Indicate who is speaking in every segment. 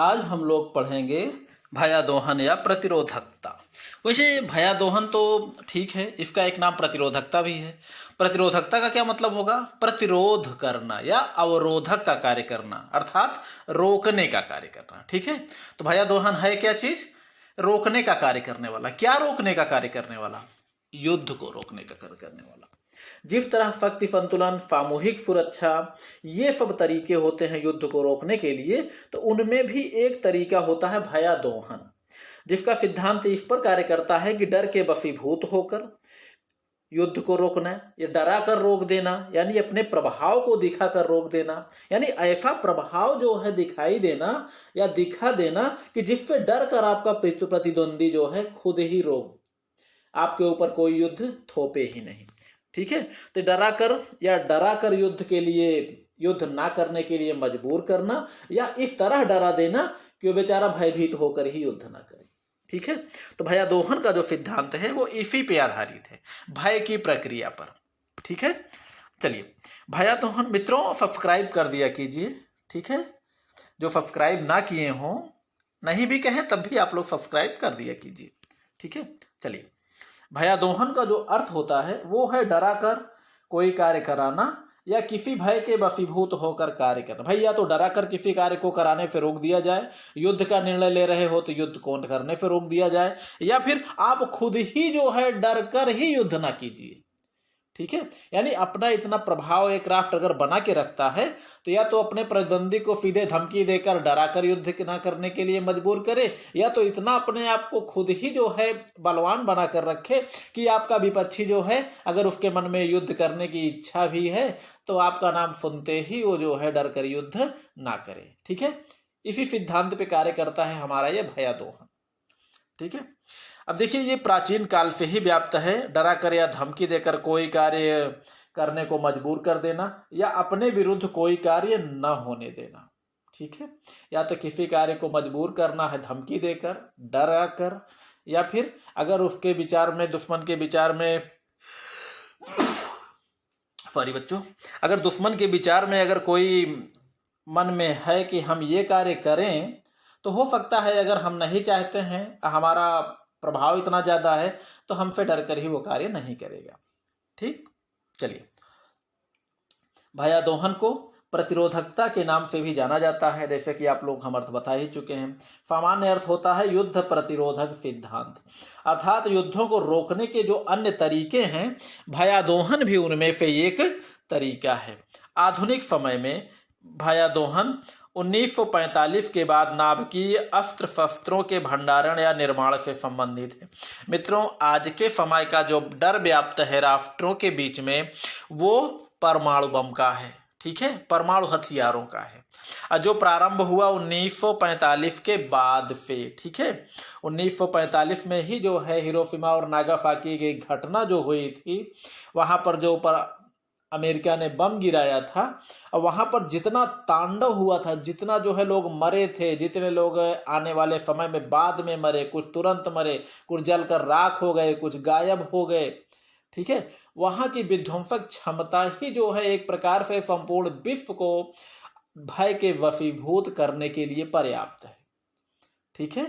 Speaker 1: आज हम लोग पढ़ेंगे भयादोहन या प्रतिरोधकता। वैसे भयादोहन तो ठीक है, इसका एक नाम प्रतिरोधकता भी है। प्रतिरोधकता का क्या मतलब होगा? प्रतिरोध करना या अवरोधक का कार्य करना, अर्थात रोकने का कार्य करना। ठीक है, तो भयादोहन है क्या चीज? रोकने का कार्य करने वाला। क्या रोकने का कार्य करने वाला? युद्ध को रोकने का कार्य करने वाला। जिस तरह शक्ति संतुलन, सामूहिक सुरक्षा, ये सब तरीके होते हैं युद्ध को रोकने के लिए, तो उनमें भी एक तरीका होता है भयादोहन, जिसका सिद्धांत इस पर कार्य करता है कि डर के वशीभूत होकर युद्ध को रोकना, या डरा कर रोक देना, यानी अपने प्रभाव को दिखाकर रोक देना, यानी ऐसा प्रभाव जो है दिखाई देना या दिखा देना कि जिससे डर कर आपका प्रतिद्वंदी जो है खुद ही रोक आपके ऊपर कोई युद्ध थोपे ही नहीं। ठीक है, तो डरा कर युद्ध के लिए, युद्ध ना करने के लिए मजबूर करना, या इस तरह डरा देना कि वो बेचारा भयभीत होकर ही युद्ध ना करे। ठीक है, तो भयादोहन का जो सिद्धांत है वो इसी पे आधारित है, भय की प्रक्रिया पर। ठीक है, चलिए भयादोहन मित्रों सब्सक्राइब कर दिया कीजिए। ठीक है, जो सब्सक्राइब ना किए हों, नहीं भी कहें तब भी आप लोग सब्सक्राइब कर दिया कीजिए। ठीक है, चलिए भयादोहन का जो अर्थ होता है वो है डरा कर कोई कार्य कराना या किसी भय के वशीभूत होकर कार्य करना। भाई या तो डरा कर किसी कार्य को कराने से रोक दिया जाए, युद्ध का निर्णय ले रहे हो तो युद्ध को करने से रोक दिया जाए, या फिर आप खुद ही जो है डर कर ही युद्ध ना कीजिए। ठीक है, यानी अपना इतना प्रभाव एक राष्ट्र अगर बना के रखता है तो या तो अपने प्रतिद्वंदी को सीधे धमकी देकर डराकर युद्ध ना करने के लिए मजबूर करे, या तो इतना अपने आप को खुद ही जो है बलवान बना कर रखे कि आपका विपक्षी जो है अगर उसके मन में युद्ध करने की इच्छा भी है तो आपका नाम सुनते ही वो जो है डर कर युद्ध ना करे। ठीक है, इसी सिद्धांत पे कार्य करता है हमारा यह भयादोहन। ठीक है, अब देखिए ये प्राचीन काल से ही व्याप्त है। डरा कर या धमकी देकर कोई कार्य करने को मजबूर कर देना, या अपने विरुद्ध कोई कार्य न होने देना। ठीक है, या तो किसी कार्य को मजबूर करना है धमकी देकर, डरा कर, या फिर अगर उसके विचार में, दुश्मन के विचार में, सॉरी बच्चों, अगर दुश्मन के विचार में अगर कोई मन में है कि हम ये कार्य करें, तो हो सकता है अगर हम नहीं चाहते हैं, हमारा प्रभाव इतना ज्यादा है, तो हमसे डर कर ही वो कार्य नहीं करेगा। ठीक, चलिए भयादोहन को प्रतिरोधकता के नाम से भी जाना जाता है, जैसे कि आप लोग हम अर्थ बता ही चुके हैं। सामान्य अर्थ होता है युद्ध प्रतिरोधक सिद्धांत, अर्थात युद्धों को रोकने के जो अन्य तरीके हैं, भयादोहन भी उनमें से एक तरीका है। आधुनिक समय में भयादोहन 1945 के बाद नाभिकीय अस्त्र शस्त्रों के भंडारण या निर्माण से संबंधित है। मित्रों, आज के समय का जो डर व्याप्त है राष्ट्रों के बीच में, वो परमाणु बम का है। ठीक है, परमाणु हथियारों का है, जो प्रारंभ हुआ 1945 के बाद से। ठीक है, 1945 में ही जो है हिरोशिमा और नागासाकी की घटना जो हुई थी, वहां पर जो अमेरिका ने बम गिराया था, और वहां पर जितना तांडव हुआ था, जितना जो है लोग मरे थे, जितने लोग आने वाले समय में बाद में मरे, कुछ तुरंत मरे, कुछ जलकर राख हो गए, कुछ गायब हो गए। ठीक है, वहां की विध्वंसक क्षमता ही जो है एक प्रकार से संपूर्ण विश्व को भय के वशीभूत करने के लिए पर्याप्त है। ठीक है,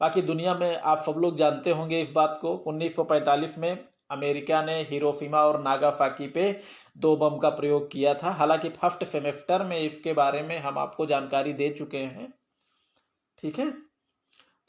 Speaker 1: बाकी दुनिया में आप सब लोग जानते होंगे इस बात को। 1945 में अमेरिका ने हिरोशिमा और नागासाकी पे 2 बम का प्रयोग किया था। हालांकि फर्स्ट सेमेस्टर में इसके बारे में हम आपको जानकारी दे चुके हैं। ठीक है,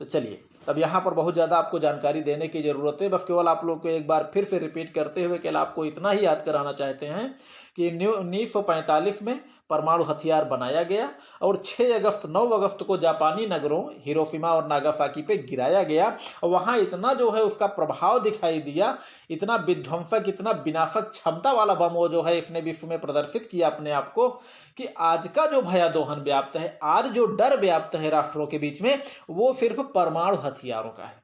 Speaker 1: तो चलिए अब यहाँ पर बहुत ज़्यादा आपको जानकारी देने की ज़रूरत है, बस केवल आप लोग को एक बार फिर से रिपीट करते हुए केवल आपको इतना ही याद कराना चाहते हैं कि 1945 में परमाणु हथियार बनाया गया और 9 अगस्त को जापानी नगरों हिरोशिमा और नागासाकी पे गिराया गया, और वहाँ इतना जो है उसका प्रभाव दिखाई दिया, इतना विध्वंसक, इतना विनाशक क्षमता वाला बम वो जो है इसने विश्व में प्रदर्शित किया अपने आप को, कि आज का जो भयादोहन व्याप्त है, आज जो डर व्याप्त है राष्ट्रों के बीच में, वो सिर्फ परमाणु हथियारों का है।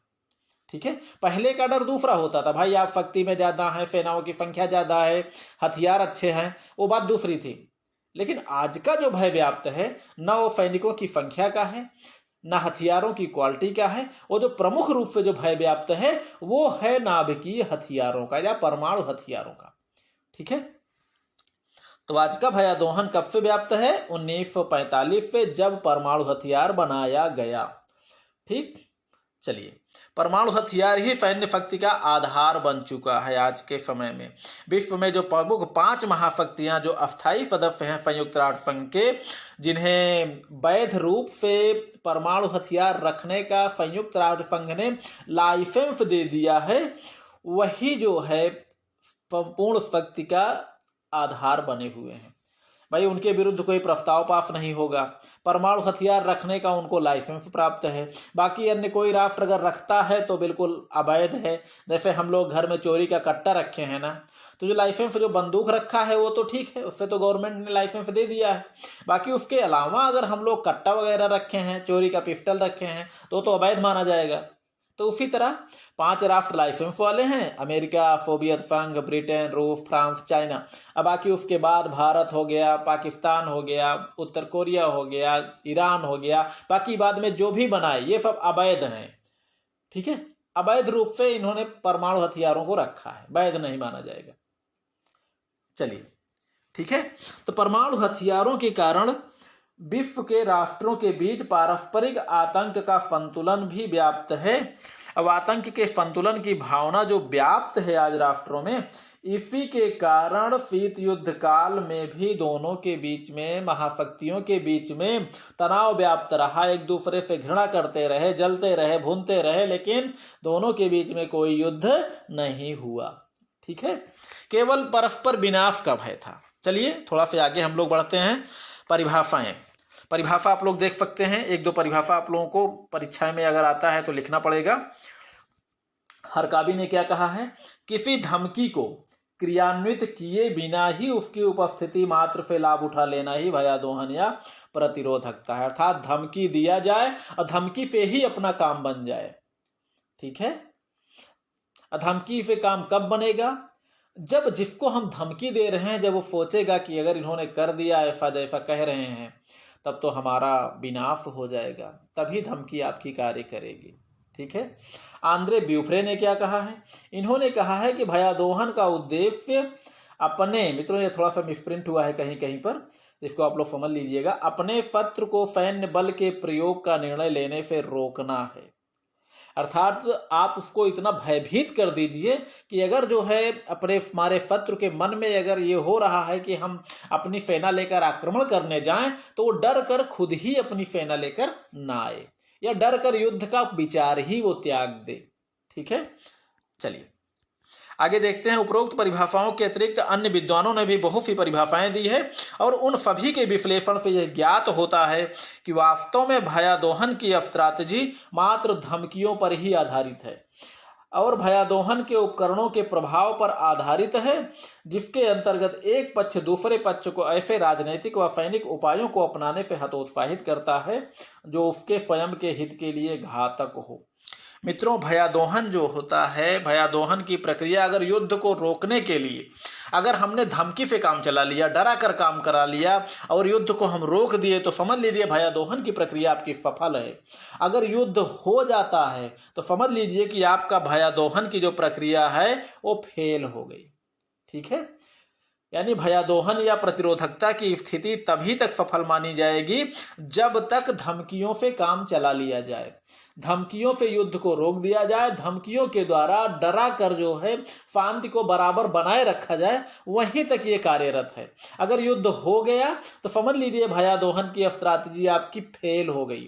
Speaker 1: ठीक है, पहले का डर दूसरा होता था, भाई आप शक्ति में ज्यादा हैं, सेनाओं की संख्या ज्यादा है, हथियार अच्छे हैं, वो बात दूसरी थी। लेकिन आज का जो भय व्याप्त है, न वो सैनिकों की संख्या का है, न हथियारों की क्वालिटी का है, वो जो प्रमुख रूप से जो भय व्याप्त है वो है नाभिकीय हथियारों का या परमाणु हथियारों का। ठीक है, तो आज का भयादोहन कब से व्याप्त है? 1945 से, जब परमाणु हथियार बनाया गया। ठीक, चलिए, परमाणु हथियार ही सैन्य शक्ति का आधार बन चुका है आज के समय में। विश्व में जो प्रमुख 5 महाशक्तियां जो अस्थायी सदस्य हैं संयुक्त राष्ट्र संघ के, जिन्हें वैध रूप से परमाणु हथियार रखने का संयुक्त राष्ट्र संघ ने लाइसेंस दे दिया है, वही जो है संपूर्ण शक्ति का आधार बने हुए हैं। भाई, उनके विरुद्ध कोई प्रस्ताव पास नहीं होगा। परमाणु हथियार रखने का उनको लाइसेंस प्राप्त है। बाकी अन्य कोई राष्ट्र अगर रखता है तो बिल्कुल अवैध है। जैसे हम लोग घर में चोरी का कट्टा रखे हैं ना, तो जो लाइसेंस जो बंदूक रखा है वो तो ठीक है, उससे तो गवर्नमेंट ने लाइसेंस दे दिया है। बाकी उसके अलावा अगर हम लोग कट्टा वगैरह रखे हैं, चोरी का पिस्टल रखे हैं, तो अवैध माना जाएगा। तो उसी तरह 5 राष्ट्र लाइसेंस वाले हैं, अमेरिका, सोवियत संघ, ब्रिटेन, रूस, फ्रांस, चाइना। अब बाकी उसके बाद भारत हो गया, पाकिस्तान हो गया, उत्तर कोरिया हो गया, ईरान हो गया। बाकी बाद में जो भी बनाए ये सब अवैध हैं। ठीक है, अवैध रूप से इन्होंने परमाणु हथियारों को रखा है, वैध नहीं माना जाएगा। चलिए, ठीक है, तो परमाणु हथियारों के कारण विश्व के राष्ट्रों के बीच पारस्परिक आतंक का संतुलन भी व्याप्त है। अब आतंक के संतुलन की भावना जो व्याप्त है आज राष्ट्रों में, इसी के कारण शीत युद्ध काल में भी दोनों के बीच में, महाशक्तियों के बीच में तनाव व्याप्त रहा। एक दूसरे से घृणा करते रहे, जलते रहे, भूनते रहे, लेकिन दोनों के बीच में कोई युद्ध नहीं हुआ। ठीक है, केवल परस्पर विनाश का भय था। चलिए थोड़ा सा आगे हम लोग बढ़ते हैं। परिभाषा आप लोग देख सकते हैं, 1-2 परिभाषा आप लोगों को परीक्षा में अगर आता है तो लिखना पड़ेगा। हरकाबी ने क्या कहा है? किसी धमकी को क्रियान्वित किए बिना ही उसकी उपस्थिति मात्र से लाभ उठा लेना ही भयादोहन या प्रतिरोधकता है। अर्थात धमकी दिया जाए और धमकी से ही अपना काम बन जाए। ठीक है, धमकी से काम कब बनेगा? जब जिसको हम धमकी दे रहे हैं, जब वो सोचेगा कि अगर इन्होंने कर दिया ऐसा जैसा कह रहे हैं तब तो हमारा विनाश हो जाएगा, तभी धमकी आपकी कार्य करेगी। ठीक है, आंद्रे ब्यूफ्रे ने क्या कहा है? इन्होंने कहा है कि भयादोहन का उद्देश्य अपने, मित्रों ये थोड़ा सा मिसप्रिंट हुआ है कहीं कहीं पर, इसको आप लोग समझ लीजिएगा, अपने शत्रु को सैन्य बल के प्रयोग का निर्णय लेने से रोकना है। अर्थात आप उसको इतना भयभीत कर दीजिए कि अगर जो है अपने हमारे शत्रु के मन में अगर ये हो रहा है कि हम अपनी सेना लेकर आक्रमण करने जाएं, तो वो डर कर खुद ही अपनी सेना लेकर ना आए, या डर कर युद्ध का विचार ही वो त्याग दे। ठीक है, चलिए आगे देखते हैं। उपरोक्त परिभाषाओं के अतिरिक्त अन्य विद्वानों ने भी बहुत सी परिभाषाएं दी है, और उन सभी के विश्लेषण से यह ज्ञात होता है कि वास्तव में भयादोहन की स्ट्रैटेजी मात्र धमकियों पर ही आधारित है और भयादोहन के उपकरणों के प्रभाव पर आधारित है, जिसके अंतर्गत एक पक्ष दूसरे पक्ष को ऐसे राजनीतिक व सैनिक उपायों को अपनाने से हतोत्साहित करता है जो उसके स्वयं के हित के लिए घातक हो। मित्रों, भयादोहन जो होता है, भयादोहन की प्रक्रिया अगर युद्ध को रोकने के लिए अगर हमने धमकी से काम चला लिया, डरा कर काम करा लिया और युद्ध को हम रोक दिए, तो समझ लीजिए भयादोहन की प्रक्रिया आपकी सफल है। अगर युद्ध हो जाता है तो समझ लीजिए कि आपका भयादोहन की जो प्रक्रिया है वो फेल हो गई। ठीक है, यानी भयादोहन या प्रतिरोधकता की स्थिति तभी तक सफल मानी जाएगी जब तक धमकियों से काम चला लिया जाए, धमकियों से युद्ध को रोक दिया जाए, धमकियों के द्वारा डरा कर जो है शांति को बराबर बनाए रखा जाए, वहीं तक ये कार्यरत है। अगर युद्ध हो गया तो समझ लीजिए भयादोहन की स्ट्रैटेजी आपकी फेल हो गई,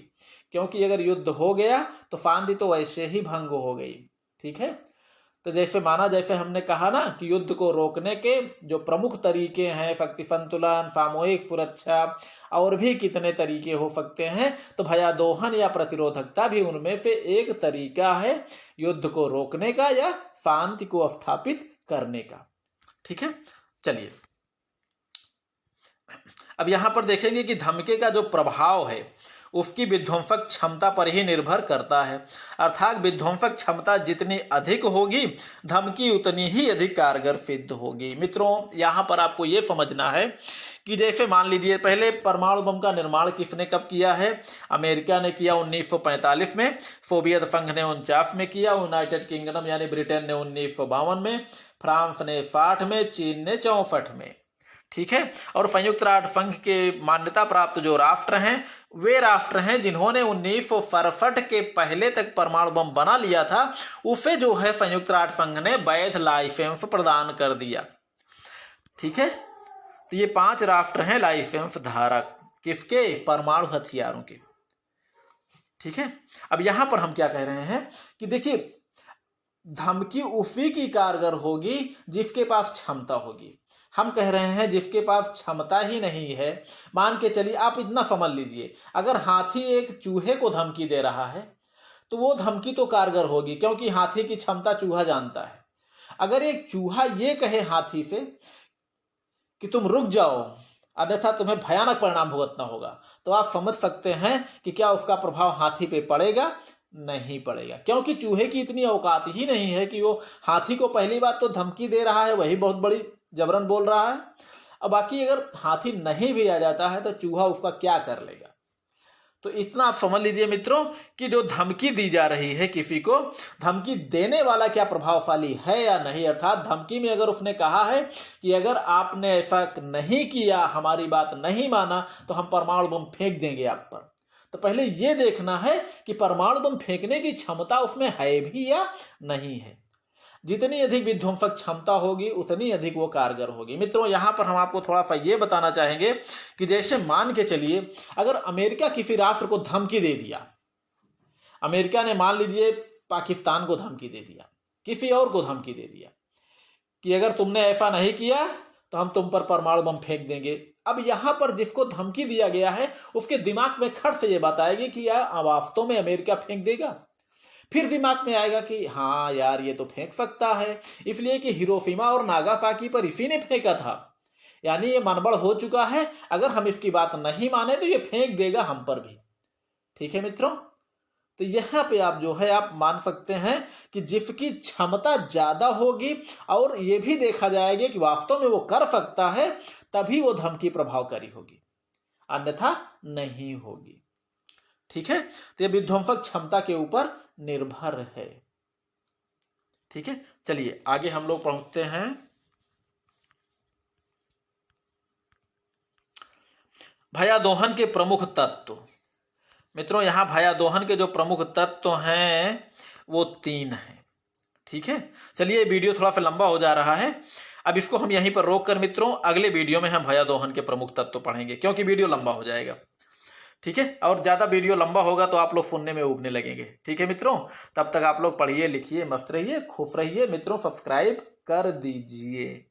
Speaker 1: क्योंकि अगर युद्ध हो गया तो शांति तो वैसे ही भंग हो गई। ठीक है, तो जैसे माना, जैसे हमने कहा ना कि युद्ध को रोकने के जो प्रमुख तरीके हैं, शक्ति संतुलन, सामूहिक सुरक्षा और भी कितने तरीके हो सकते हैं, तो भयादोहन या प्रतिरोधकता भी उनमें से एक तरीका है युद्ध को रोकने का या शांति को स्थापित करने का। ठीक है, चलिए अब यहां पर देखेंगे कि धमकी का जो प्रभाव है उसकी विध्वंसक क्षमता पर ही निर्भर करता है। अर्थात विध्वंसक क्षमता जितनी अधिक होगी, धमकी उतनी ही अधिक कारगर सिद्ध होगी। मित्रों, यहाँ पर आपको ये समझना है कि जैसे मान लीजिए पहले परमाणु बम का निर्माण किसने कब किया है? अमेरिका ने किया 1945 में, सोवियत संघ ने 49 में किया, यूनाइटेड किंगडम यानी ब्रिटेन ने 1952 में, फ्रांस ने 60 में, चीन ने 64 में। ठीक है। और संयुक्त राष्ट्र संघ के मान्यता प्राप्त जो राष्ट्र हैं वे राष्ट्र हैं जिन्होंने 1967 के पहले तक परमाणु बम बना लिया था, उसे जो है संयुक्त राष्ट्र संघ ने वैध लाइसेंस प्रदान कर दिया। ठीक है, तो ये 5 राष्ट्र हैं लाइसेंस धारक, किसके? परमाणु हथियारों के। ठीक है, अब यहां पर हम क्या कह रहे हैं कि देखिए, धमकी उसी की कारगर होगी जिसके पास क्षमता होगी। हम कह रहे हैं जिसके पास क्षमता ही नहीं है, मान के चलिए, आप इतना समझ लीजिए, अगर हाथी एक चूहे को धमकी दे रहा है तो वो धमकी तो कारगर होगी, क्योंकि हाथी की क्षमता चूहा जानता है। अगर एक चूहा ये कहे हाथी से कि तुम रुक जाओ अन्यथा तुम्हें भयानक परिणाम भुगतना होगा, तो आप समझ सकते हैं कि क्या उसका प्रभाव हाथी पे पड़ेगा? नहीं पड़ेगा, क्योंकि चूहे की इतनी औकात ही नहीं है कि वो हाथी को पहली बात तो धमकी दे रहा है, वही बहुत बड़ी जबरन बोल रहा है, और बाकी अगर हाथी नहीं भी आ जाता है तो चूहा उसका क्या कर लेगा। तो इतना आप समझ लीजिए मित्रों कि जो धमकी दी जा रही है किसी को, धमकी देने वाला क्या प्रभावशाली है या नहीं। अर्थात धमकी में अगर उसने कहा है कि अगर आपने ऐसा नहीं किया, हमारी बात नहीं माना, तो हम परमाणु बम फेंक देंगे आप पर, तो पहले यह देखना है कि परमाणु बम फेंकने की क्षमता उसमें है भी या नहीं है। जितनी अधिक विध्वंसक क्षमता होगी उतनी अधिक वो कारगर होगी। मित्रों, यहां पर हम आपको थोड़ा सा ये बताना चाहेंगे कि जैसे मान के चलिए, अगर अमेरिका किसी राष्ट्र को धमकी दे दिया, अमेरिका ने मान लीजिए पाकिस्तान को धमकी दे दिया, किसी और को धमकी दे दिया कि अगर तुमने ऐसा नहीं किया तो हम तुम पर परमाणु बम फेंक देंगे। अब यहां पर जिसको धमकी दिया गया है उसके दिमाग में खट से ये बात आएगी कि यार वास्तव में अमेरिका फेंक देगा। फिर दिमाग में आएगा कि हाँ यार ये तो फेंक सकता है, इसलिए कि हिरोशिमा और नागासाकी पर इसी ने फेंका था, यानी ये मनबड़ हो चुका है, अगर हम इसकी बात नहीं माने तो ये फेंक देगा हम पर भी। ठीक है मित्रों, तो यहां पे आप जो है आप मान सकते हैं कि जिसकी क्षमता ज्यादा होगी और ये भी देखा जाएगा कि वास्तव में वो कर सकता है, तभी वो धमकी प्रभावकारी होगी, अन्यथा नहीं होगी। ठीक है, तो ये विध्वंसक क्षमता के ऊपर निर्भर है। ठीक है, चलिए आगे हम लोग पहुंचते हैं। भयादोहन के प्रमुख तत्व। मित्रों, यहां भयादोहन के जो प्रमुख तत्व हैं वो 3 हैं। ठीक है, चलिए वीडियो थोड़ा सा लंबा हो जा रहा है, अब इसको हम यहीं पर रोक कर मित्रों अगले वीडियो में हम भयादोहन के प्रमुख तत्व पढ़ेंगे, क्योंकि वीडियो लंबा हो जाएगा। ठीक है, और ज्यादा वीडियो लंबा होगा तो आप लोग सुनने में उबने लगेंगे। ठीक है मित्रों, तब तक आप लोग पढ़िए, लिखिए, मस्त रहिए, खुश रहिए। मित्रों सब्सक्राइब कर दीजिए।